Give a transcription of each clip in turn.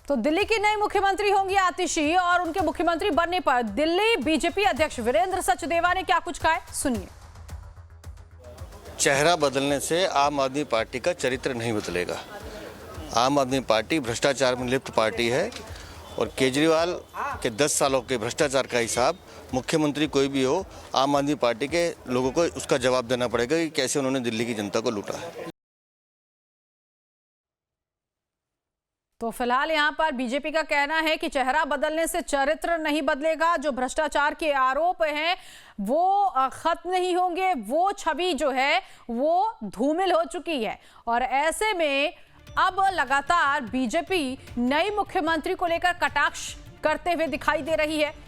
तो दिल्ली की नई मुख्यमंत्री होंगी आतिशी और उनके मुख्यमंत्री बनने पर दिल्ली बीजेपी अध्यक्ष वीरेंद्र सचदेवा ने क्या कुछ कहा है, सुनिए। चेहरा बदलने से आम आदमी पार्टी का चरित्र नहीं बदलेगा। आम आदमी पार्टी भ्रष्टाचार में लिप्त पार्टी है और केजरीवाल के 10 सालों के भ्रष्टाचार का हिसाब मुख्यमंत्री कोई भी हो, आम आदमी पार्टी के लोगों को उसका जवाब देना पड़ेगा कि कैसे उन्होंने दिल्ली की जनता को लूटा है। तो फिलहाल यहाँ पर बीजेपी का कहना है कि चेहरा बदलने से चरित्र नहीं बदलेगा, जो भ्रष्टाचार के आरोप हैं वो खत्म नहीं होंगे, वो छवि जो है वो धूमिल हो चुकी है। और ऐसे में अब लगातार बीजेपी नई मुख्यमंत्री को लेकर कटाक्ष करते हुए दिखाई दे रही है।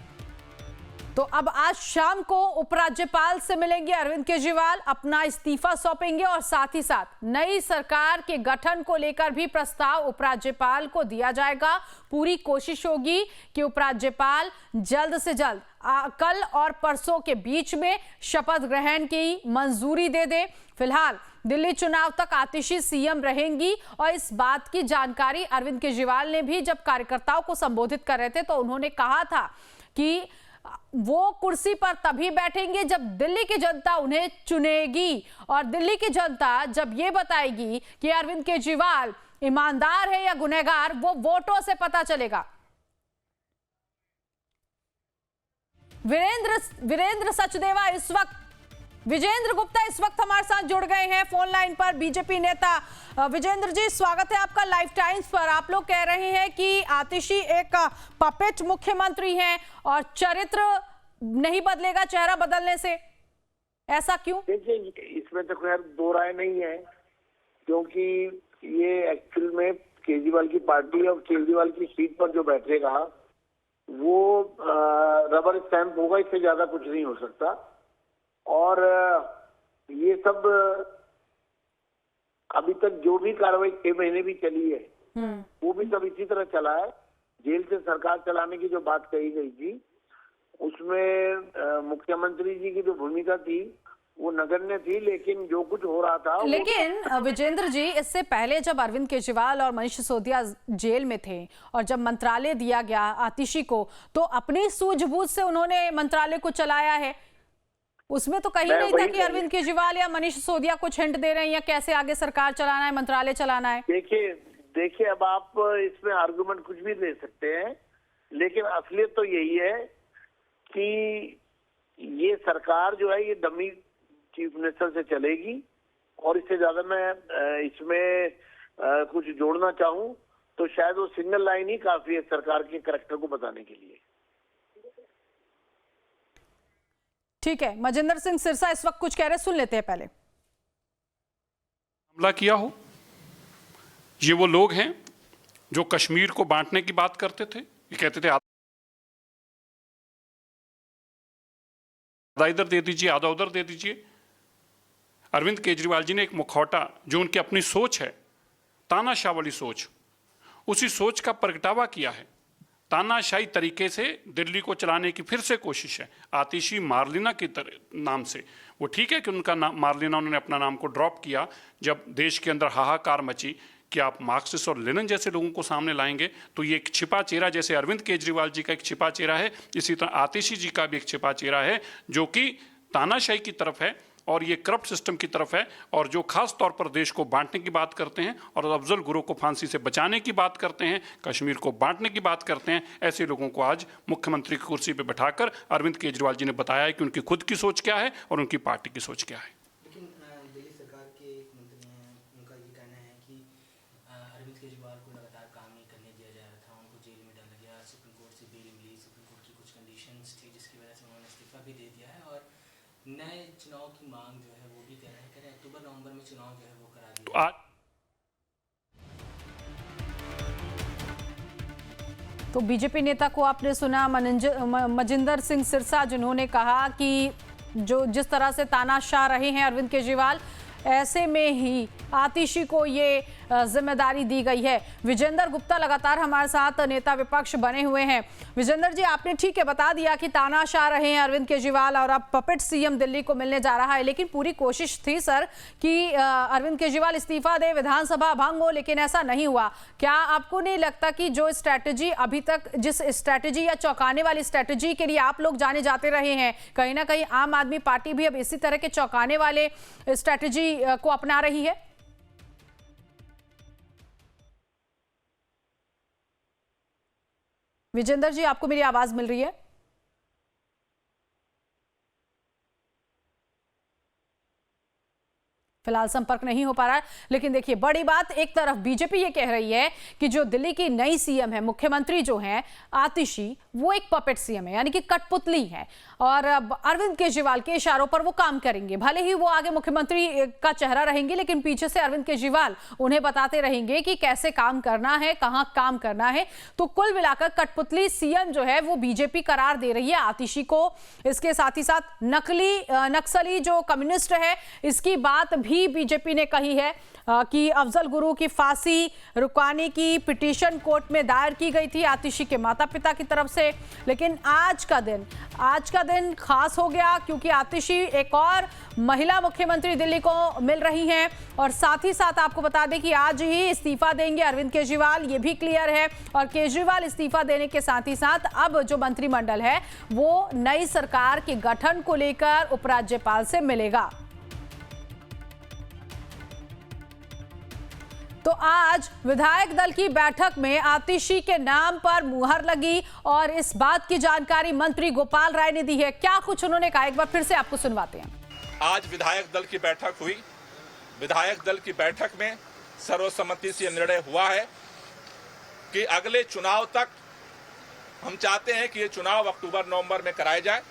तो अब आज शाम को उपराज्यपाल से मिलेंगे अरविंद केजरीवाल, अपना इस्तीफा सौंपेंगे और साथ ही साथ नई सरकार के गठन को लेकर भी प्रस्ताव उपराज्यपाल को दिया जाएगा। पूरी कोशिश होगी कि उपराज्यपाल जल्द से जल्द कल और परसों के बीच में शपथ ग्रहण की मंजूरी दे दे। फिलहाल दिल्ली चुनाव तक आतिशी सीएम रहेंगी और इस बात की जानकारी अरविंद केजरीवाल ने भी जब कार्यकर्ताओं को संबोधित कर रहे थे तो उन्होंने कहा था कि वो कुर्सी पर तभी बैठेंगे जब दिल्ली की जनता उन्हें चुनेगी और दिल्ली की जनता जब ये बताएगी कि अरविंद केजरीवाल ईमानदार है या गुनहगार, वो वोटों से पता चलेगा। वीरेंद्र सचदेवा विजेंद्र गुप्ता इस वक्त हमारे साथ जुड़ गए हैं फोन लाइन पर, बीजेपी नेता। विजेंद्र जी, स्वागत है आपका लाइफ टाइम्स पर। आप लोग कह रहे हैं कि आतिशी एक पपेट मुख्यमंत्री हैं और चरित्र नहीं बदलेगा चेहरा बदलने से, ऐसा क्यों? देखिए, इसमें तो खैर दो राय नहीं है, क्योंकि ये एक्चुअल में केजरीवाल की पार्टी और केजरीवाल की सीट पर जो बैठेगा वो रबर स्टैंप होगा, इससे ज्यादा कुछ नहीं हो सकता। और ये सब अभी तक जो भी कार्रवाई 6 महीने भी चली है वो भी सब इसी तरह चला है। जेल से सरकार चलाने की जो बात कही गई थी उसमें मुख्यमंत्री जी की जो भूमिका थी वो नगण्य थी, लेकिन जो कुछ हो रहा था। लेकिन विजेंद्र जी, इससे पहले जब अरविंद केजरीवाल और मनीष सिसोदिया जेल में थे और जब मंत्रालय दिया गया आतिशी को, तो अपनी सूझबूझ से उन्होंने मंत्रालय को चलाया है। उसमें तो कहीं नहीं था कि अरविंद केजरीवाल या मनीष सिसोदिया कुछ हिंट दे रहे हैं या कैसे आगे सरकार चलाना है, मंत्रालय चलाना है। देखिए अब आप इसमें आर्गुमेंट कुछ भी दे सकते हैं, लेकिन असलियत तो यही है कि ये सरकार जो है ये डमी चीफ मिनिस्टर से चलेगी। और इससे ज्यादा मैं इसमें कुछ जोड़ना चाहूं तो शायद वो सिंगल लाइन ही काफी है सरकार के करैक्टर को बताने के लिए। ठीक है, मजिंदर सिंह सिरसा इस वक्त कुछ कह रहे, सुन लेते हैं पहले। हमला किया हो, ये वो लोग हैं जो कश्मीर को बांटने की बात करते थे। ये कहते थे आधा इधर दे दीजिए, आधा उधर दे दीजिए। अरविंद केजरीवाल जी ने एक मुखौटा, जो उनकी अपनी सोच है, तानाशाह वाली सोच, उसी सोच का प्रगटावा किया है। तानाशाही तरीके से दिल्ली को चलाने की फिर से कोशिश है। आतिशी मार्लिना के नाम से, वो ठीक है कि उनका नाम मार्लिना, उन्होंने अपना नाम को ड्रॉप किया जब देश के अंदर हाहाकार मची कि आप मार्क्सिस्ट और लेनिन जैसे लोगों को सामने लाएंगे तो ये एक छिपा चेहरा, जैसे अरविंद केजरीवाल जी का एक छिपा चेहरा है, इसी तरह आतिशी जी का भी एक छिपा चेहरा है जो कि तानाशाही की तरफ है और ये करप्ट सिस्टम की तरफ है, और जो खास तौर पर देश को बांटने की बात करते हैं और अफजल गुरु को फांसी से बचाने की बात करते हैं, कश्मीर को बांटने की बात करते हैं। ऐसे लोगों को आज मुख्यमंत्री की कुर्सी पर बैठाकर अरविंद केजरीवाल जी ने बताया है कि उनकी खुद की सोच क्या है और उनकी पार्टी की सोच क्या है। लेकिन दिल्ली सरकार के एक मंत्री हैं, उनका ये कहना है कि अरविंद केजरीवाल को लगातार काम नहीं करने दिया जा रहा था, उनको जेल में डाला गया, सुप्रीम कोर्ट से बेल मिली, सुप्रीम कोर्ट की कुछ कंडीशंस थी जिसकी वजह से उन्होंने इस्तीफा भी दे दिया है और नए चुनाव की मांग जो है वो भी कर रहे हैं, अक्टूबर-नवंबर में चुनाव जो है वो करा दिया। तो बीजेपी नेता को आपने सुना, मजिंदर सिंह सिरसा, जिन्होंने कहा कि जिस तरह से तानाशाह रहे हैं अरविंद केजरीवाल, ऐसे में ही आतिशी को ये जिम्मेदारी दी गई है। विजेंद्र गुप्ता लगातार हमारे साथ नेता विपक्ष बने हुए हैं। विजेंद्र जी, आपने ठीक है बता दिया कि तानाशाह रहे हैं अरविंद केजरीवाल और अब पपेट सीएम दिल्ली को मिलने जा रहा है, लेकिन पूरी कोशिश थी सर कि अरविंद केजरीवाल इस्तीफा दे, विधानसभा भंग हो, लेकिन ऐसा नहीं हुआ। क्या आपको नहीं लगता कि जो स्ट्रैटेजी अभी तक, जिस स्ट्रैटेजी या चौंकाने वाली स्ट्रैटेजी के लिए आप लोग जाने जाते रहे हैं, कहीं ना कहीं आम आदमी पार्टी भी अब इसी तरह के चौंकाने वाले स्ट्रैटेजी को अपना रही है? विजेंद्र जी, आपको मेरी आवाज मिल रही है? फिलहाल संपर्क नहीं हो पा रहा है। लेकिन देखिए, बड़ी बात, एक तरफ बीजेपी ये कह रही है कि जो दिल्ली की नई सीएम है, मुख्यमंत्री जो है आतिशी, वो एक पपेट सीएम है, यानी कि कठपुतली है, और अरविंद केजरीवाल के इशारों पर वो काम करेंगे। भले ही वो आगे मुख्यमंत्री का चेहरा रहेंगे, लेकिन पीछे से अरविंद केजरीवाल उन्हें बताते रहेंगे कि कैसे काम करना है, कहां काम करना है। तो कुल मिलाकर कठपुतली सीएम जो है वो बीजेपी करार दे रही है आतिशी को। इसके साथ ही साथ नक्सली जो कम्युनिस्ट है, इसकी बात भी बीजेपी ने कही है कि अफजल गुरु की फांसी रुकवाने की पिटीशन कोर्ट में दायर की गई थी आतिशी के माता पिता की तरफ से। लेकिन आज का दिन खास हो गया, क्योंकि आतिशी एक और महिला मुख्यमंत्री दिल्ली को मिल रही हैं, और साथ ही साथ आपको बता दें कि आज ही इस्तीफा देंगे अरविंद केजरीवाल, ये भी क्लियर है। और केजरीवाल इस्तीफा देने के साथ ही साथ अब जो मंत्रिमंडल है वो नई सरकार के गठन को लेकर उपराज्यपाल से मिलेगा। तो आज विधायक दल की बैठक में आतिशी के नाम पर मुहर लगी, और इस बात की जानकारी मंत्री गोपाल राय ने दी है। क्या कुछ उन्होंने कहा, एक बार फिर से आपको सुनवाते हैं। आज विधायक दल की बैठक हुई। विधायक दल की बैठक में सर्वसम्मति से निर्णय हुआ है कि अगले चुनाव तक हम चाहते हैं कि ये चुनाव अक्टूबर-नवंबर में कराए जाए,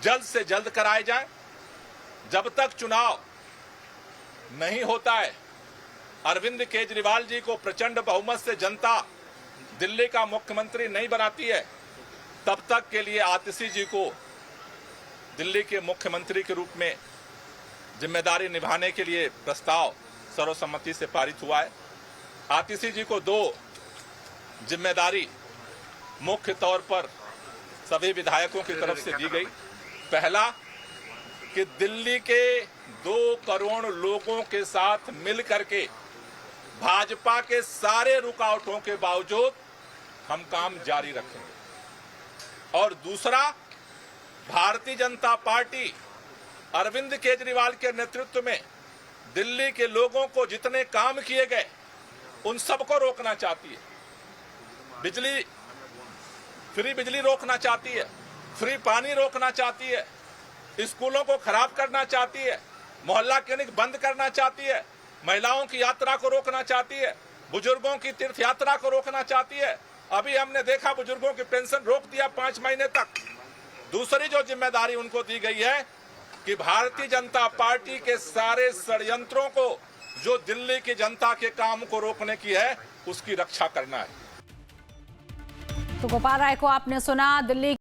जल्द से जल्द कराए जाए। जब तक चुनाव नहीं होता है, अरविंद केजरीवाल जी को प्रचंड बहुमत से जनता दिल्ली का मुख्यमंत्री नहीं बनाती है, तब तक के लिए आतिशी जी को दिल्ली के मुख्यमंत्री के रूप में जिम्मेदारी निभाने के लिए प्रस्ताव सर्वसम्मति से पारित हुआ है। आतिशी जी को दो जिम्मेदारी मुख्य तौर पर सभी विधायकों की तरफ से दी गई। पहला, कि दिल्ली के 2 करोड़ लोगों के साथ मिल करके भाजपा के सारे रुकावटों के बावजूद हम काम जारी रखेंगे। और दूसरा, भारतीय जनता पार्टी अरविंद केजरीवाल के नेतृत्व में दिल्ली के लोगों को जितने काम किए गए उन सबको रोकना चाहती है। फ्री बिजली रोकना चाहती है, फ्री पानी रोकना चाहती है, स्कूलों को खराब करना चाहती है, मोहल्ला क्लिनिक बंद करना चाहती है, महिलाओं की यात्रा को रोकना चाहती है, बुजुर्गों की तीर्थ यात्रा को रोकना चाहती है। अभी हमने देखा बुजुर्गों की पेंशन रोक दिया 5 महीने तक। दूसरी जो जिम्मेदारी उनको दी गई है कि भारतीय जनता पार्टी के सारे षड्यंत्रों को, जो दिल्ली की जनता के काम को रोकने की है, उसकी रक्षा करना है। तो गोपाल राय को आपने सुना। दिल्ली